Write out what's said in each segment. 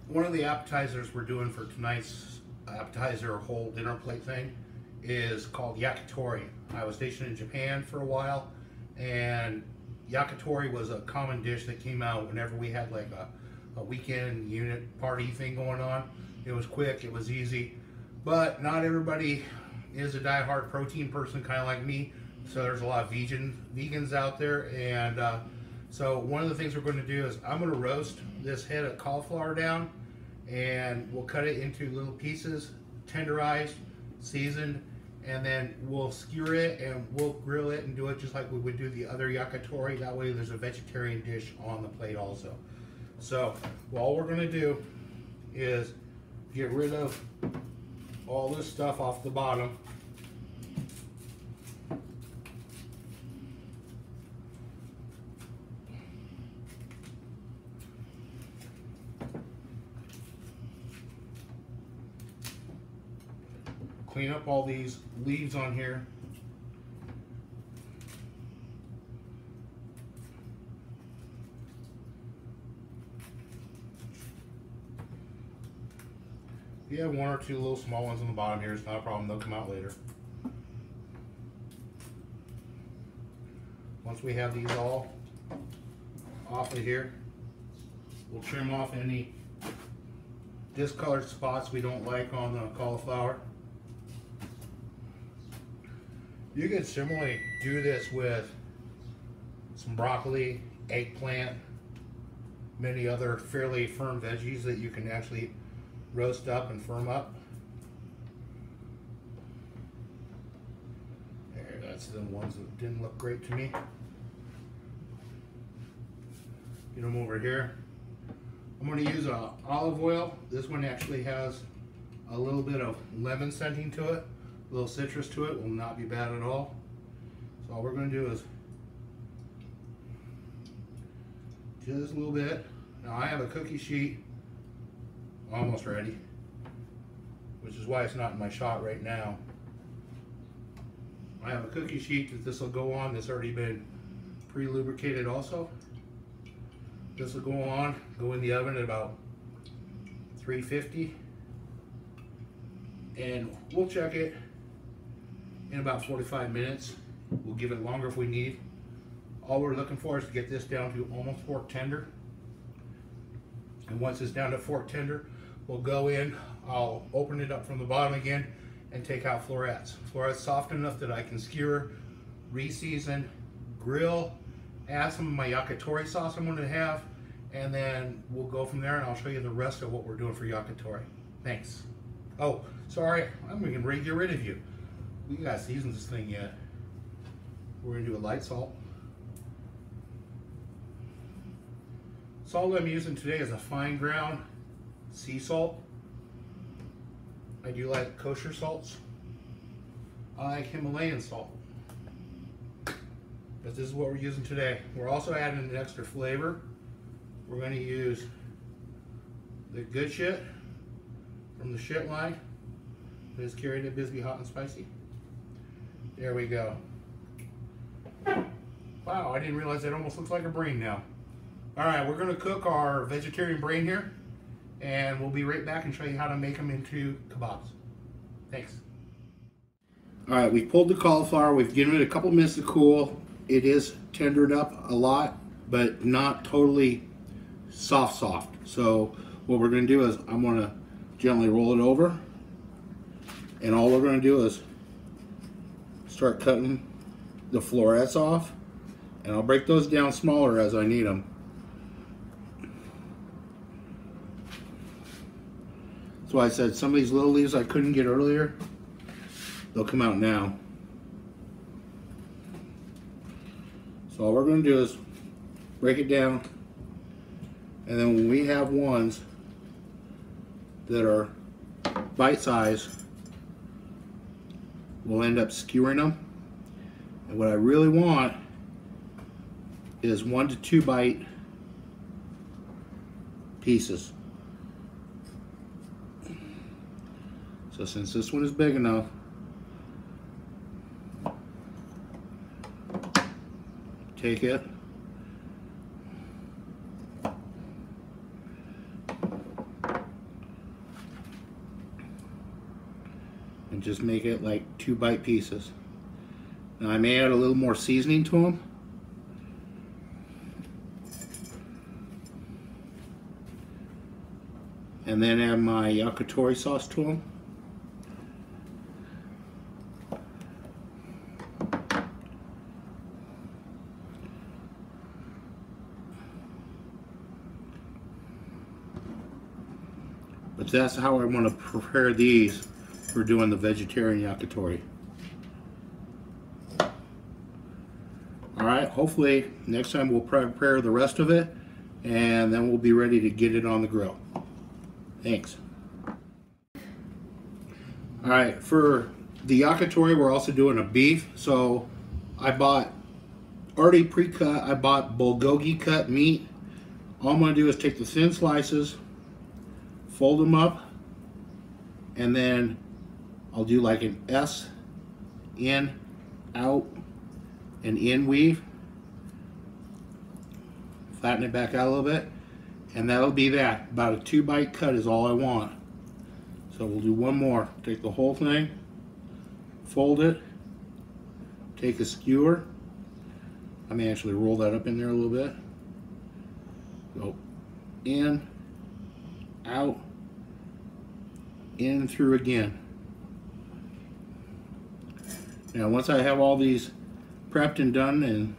One of the appetizers we're doing for tonight's appetizer whole dinner plate thing is called Yakitori. I was stationed in Japan for a while, and Yakitori was a common dish that came out whenever we had like a weekend unit party thing going on. It was quick, it was easy, but not everybody is a die-hard protein person kind of like me, so there's a lot of vegans out there. And so one of the things we're going to do is I'm going to roast this head of cauliflower down, and we'll cut it into little pieces, tenderized, seasoned, and then we'll skewer it and we'll grill it and do it just like we would do the other yakitori. That way there's a vegetarian dish on the plate also. So all we're going to do is get rid of all this stuff off the bottom. Clean up all these leaves on here. If you have one or two little small ones on the bottom here, it's not a problem, they'll come out later. Once we have these all off of here, we'll trim off any discolored spots we don't like on the cauliflower. You could similarly do this with some broccoli, eggplant, many other fairly firm veggies that you can actually roast up and firm up. There, that's the ones that didn't look great to me. Get them over here. I'm going to use olive oil. This one actually has a little bit of lemon scenting to it. A little citrus to it, will not be bad at all. So all we're going to do is just a little bit. Now I have a cookie sheet almost ready, which is why it's not in my shot right now. I have a cookie sheet that this will go on that's already been pre-lubricated also. This will go on, go in the oven at about 350, and we'll check it in about 45 minutes. We'll give it longer if we need. All we're looking for is to get this down to almost fork tender. And once it's down to fork tender, we'll go in, I'll open it up from the bottom again and take out florets. Florets soft enough that I can skewer, re-season, grill, add some of my yakitori sauce I'm going to have, and then we'll go from there, and I'll show you the rest of what we're doing for yakitori. Thanks. Oh, sorry, I'm going to get rid of you. We gotta season this thing yet. We're gonna do a light salt. Salt I'm using today is a fine ground sea salt. I do like kosher salts. I like Himalayan salt. But this is what we're using today. We're also adding an extra flavor. We're gonna use the good shit from the shit line that is carried at Bisbee Hot and Spicy. There we go. Wow, I didn't realize that almost looks like a brain now. All right, we're gonna cook our vegetarian brain here, and we'll be right back and show you how to make them into kebabs. Thanks. All right, we've pulled the cauliflower. We've given it a couple minutes to cool. It is tendered up a lot, but not totally soft. So what we're gonna do is I'm gonna gently roll it over, and all we're gonna do is start cutting the florets off, and I'll break those down smaller as I need them. That's why I said some of these little leaves I couldn't get earlier, they'll come out now. So all we're going to do is break it down, and then when we have ones that are bite-sized, we'll end up skewering them. And what I really want is 1 to 2 bite pieces. So since this one is big enough, take it, and just make it like 2-bite pieces. Now I may add a little more seasoning to them. And then add my Yakitori sauce to them. But that's how I want to prepare these for doing the vegetarian yakitori. Alright, hopefully next time we'll prepare the rest of it and then we'll be ready to get it on the grill. Thanks. Alright, for the yakitori we're also doing a beef. So I bought already pre-cut, I bought bulgogi cut meat. All I'm going to do is take the thin slices, fold them up, and then I'll do like an S, in, out, and in weave. Flatten it back out a little bit, and that'll be that. About a 2-bite cut is all I want. So we'll do one more. Take the whole thing, fold it, take a skewer. I may actually roll that up in there a little bit. Go in, out, in through again. Now once I have all these prepped and done, and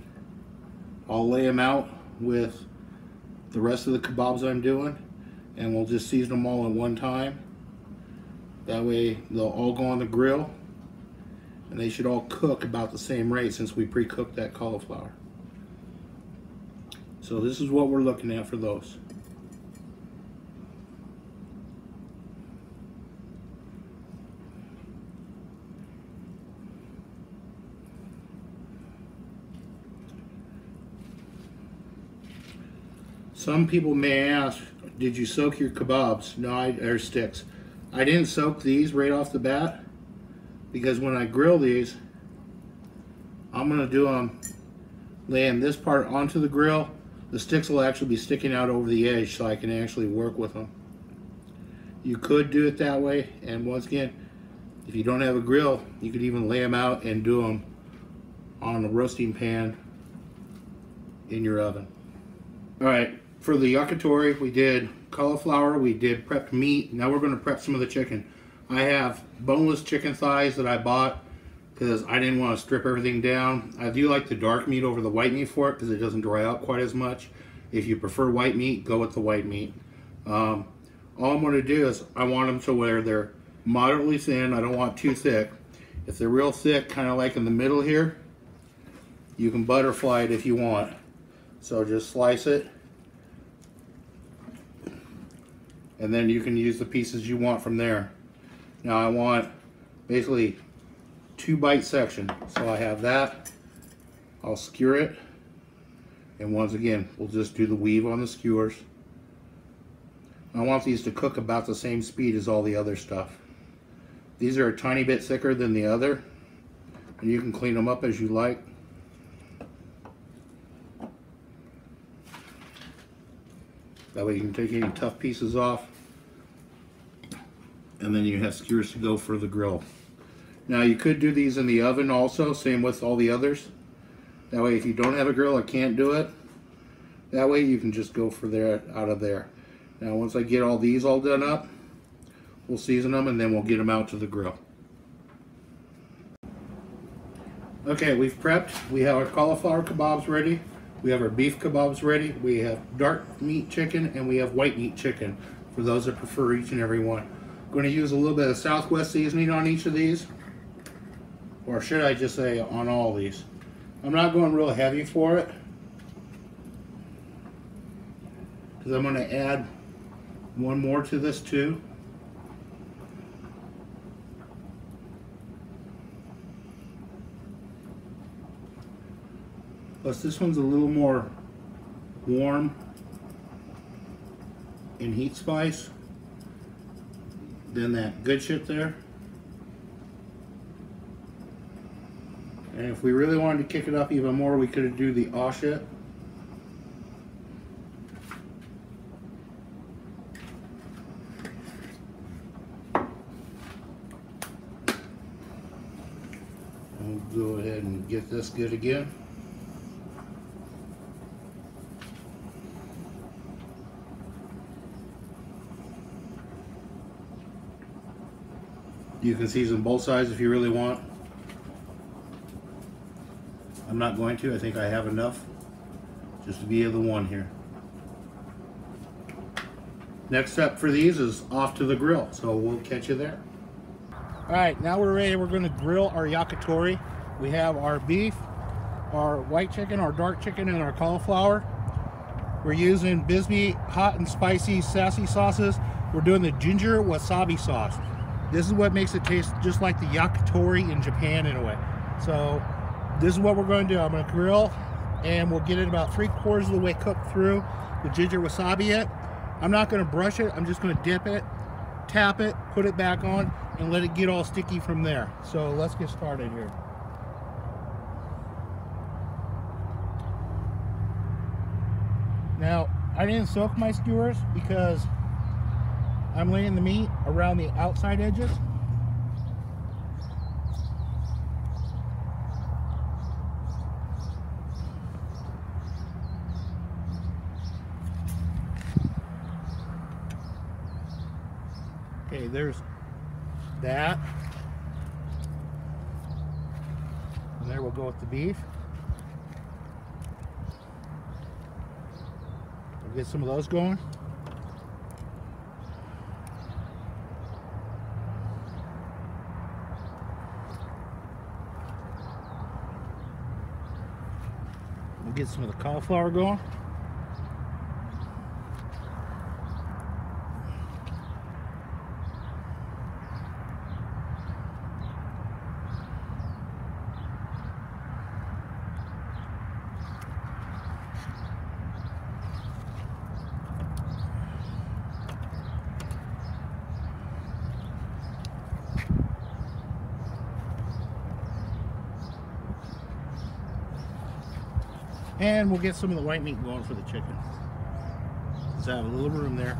I'll lay them out with the rest of the kebabs I'm doing, and we'll just season them all at one time. That way they'll all go on the grill, and they should all cook about the same rate since we pre-cooked that cauliflower. So this is what we're looking at for those. Some people may ask, did you soak your kebabs? No, or sticks. I didn't soak these right off the bat because when I grill these, I'm going to do them laying this part onto the grill. The sticks will actually be sticking out over the edge so I can actually work with them. You could do it that way, and once again, if you don't have a grill, you could even lay them out and do them on a roasting pan in your oven. Alright, for the yakitori, we did cauliflower, we did prepped meat. Now we're going to prep some of the chicken. I have boneless chicken thighs that I bought because I didn't want to strip everything down. I do like the dark meat over the white meat for it because it doesn't dry out quite as much. If you prefer white meat, go with the white meat. All I'm going to do is I want them to where they're moderately thin. I don't want too thick. If they're real thick, kind of like in the middle here, you can butterfly it if you want. So just slice it, and then you can use the pieces you want from there. Now I want basically 2-bite section. So I have that. I'll skewer it, and once again we'll just do the weave on the skewers. I want these to cook about the same speed as all the other stuff. These are a tiny bit thicker than the other, and you can clean them up as you like. That way you can take any tough pieces off, and then you have skewers to go for the grill. Now you could do these in the oven also, same with all the others. That way if you don't have a grill or can't do it, that way you can just go for there out of there. Now once I get all these all done up, we'll season them and then we'll get them out to the grill. Okay, we've prepped. We have our cauliflower kebabs ready. We have our beef kebabs ready. We have dark meat chicken and we have white meat chicken for those that prefer each and every one. I'm going to use a little bit of Southwest seasoning on each of these. Or should I just say on all these? I'm not going real heavy for it, because I'm going to add one more to this too. Plus this one's a little more warm in heat spice than that good shit there. And if we really wanted to kick it up even more, we could do the aw shit. Go ahead and get this good again. You can season both sides if you really want. I'm not going to. I think I have enough just to be the one here. Next step for these is off to the grill, so we'll catch you there. All right, now we're ready. We're going to grill our yakitori. We have our beef, our white chicken, our dark chicken, and our cauliflower. We're using Bisbee hot and spicy sassy sauces. We're doing the ginger wasabi sauce. This is what makes it taste just like the yakitori in Japan in a way. So this is what we're going to do. I'm going to grill, and we'll get it about 3/4 of the way cooked through the ginger wasabi it. I'm not going to brush it. I'm just going to dip it, tap it, put it back on, and let it get all sticky from there. So let's get started here. Now, I didn't soak my skewers because I'm laying the meat around the outside edges. Okay, there's that. And there we'll go with the beef. We'll get some of those going. We'll get some of the cauliflower going. And we'll get some of the white meat going for the chicken. Let's have a little room there.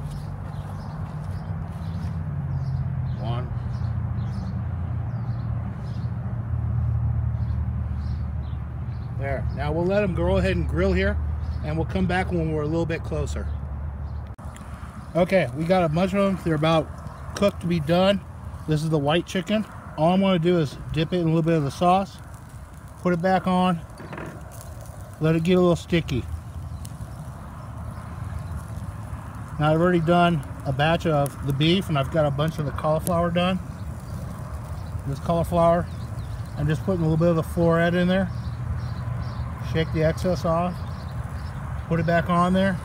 One. There. Now we'll let them go ahead and grill here, and we'll come back when we're a little bit closer. Okay, we got a bunch of them. They're about cooked to be done. This is the white chicken. All I'm going to do is dip it in a little bit of the sauce, put it back on, let it get a little sticky. Now I've already done a batch of the beef, and I've got a bunch of the cauliflower done. This cauliflower, I'm just putting a little bit of the floret in there. Shake the excess off, put it back on there.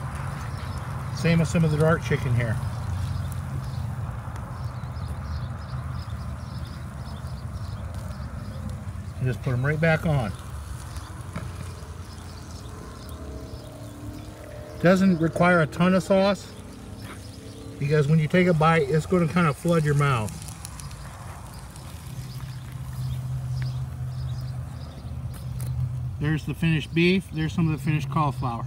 Same as some of the dark chicken here. And just put them right back on. Doesn't require a ton of sauce, because when you take a bite, it's going to kind of flood your mouth. There's the finished beef. There's some of the finished cauliflower.